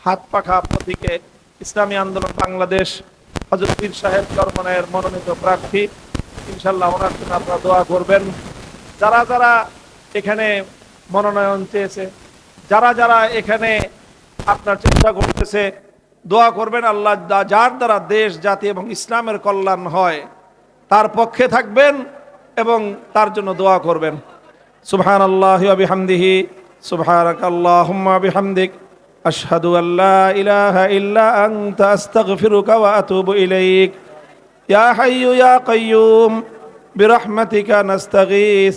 হাত পাখা প্রতীকে ইসলামী আন্দোলন বাংলাদেশ হযরত পীর সাহেব চরমনায়ের মনোনীত প্রার্থী। ইনশাআল্লাহ ওনার জন্য আপনারা দোয়া করবেন। যারা যারা এখানে মনোনয়ন চেয়েছে, যারা যারা এখানে আপনার চেষ্টা করতেছে, দোয়া করবেন আল্লাহ যার দ্বারা দেশ জাতি এবং ইসলামের কল্যাণ হয় তার পক্ষে থাকবেন এবং তার জন্য দোয়া করবেন। সুবহানাল্লাহি ওয়া বিহামদিহি সুবহানাকাল্লাহুম্মা বিহামদিক আশহাদু আল্লা ইলাহা ইল্লা আনতা আস্তাগফিরুকা ওয়া আতুবু ইলাইক। ইয়া হাইয়্যু ইয়া কাইয়্যুম বিরহমাতিকা নাস্তাগীস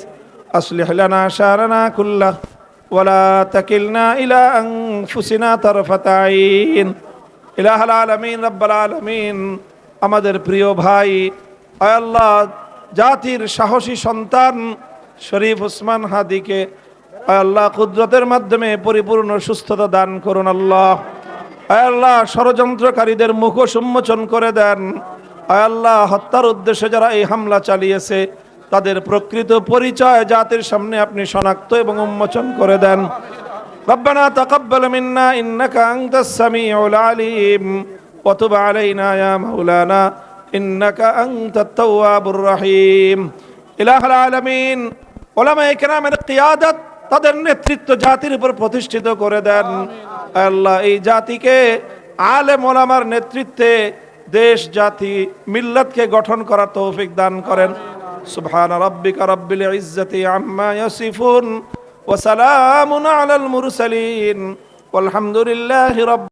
আসলিহ লানা শারানা কুল্লাহ ওয়া লা তাকিলনা ইলা আনফুসিনা তারফাতা আইন। ইলাহুল আলামিন রব্বুল আলামিন, আমাদের প্রিয় ভাই আয় আল্লাহ জাতির সাহসী সন্তান শরীফ ওসমান হাদিকে আয় আল্লাহ কুদরতের মাধ্যমে পরিপূর্ণ সুস্থতা দান করুন। আল্লাহ আয় আল্লাহ ষড়যন্ত্রকারীদের মুখোশ উন্মোচন করে দেন। আয় আল্লাহ হত্যার উদ্দেশ্যে যারা এই হামলা চালিয়েছে তাদের প্রকৃত পরিচয় জাতির সামনে আপনি শনাক্ত এবং উন্মোচন করে দেন। ربنا تقبل منا إنك أنت السميع العليم وتب علينا يا مولانا إنك أنت التواب الرحيم। إله العالمين উলামায়ে কেরামের কিয়াদত, তাদের নেতৃত্ব জাতির উপর প্রতিষ্ঠিত করে দেন। আল্লাহ এই জাতিকে আলেম ওলামার নেতৃত্বে দেশ জাতি মিল্লাতকে গঠন করার তৌফিক দান করেন। সুবহান রাব্বিকা রাব্বিল ইজ্জাতি আম্মা ইয়াসিফুন ওয়া সালামুন আলাল মুরসালিন ওয়ালহামদুলিল্লাহি রাব্বিল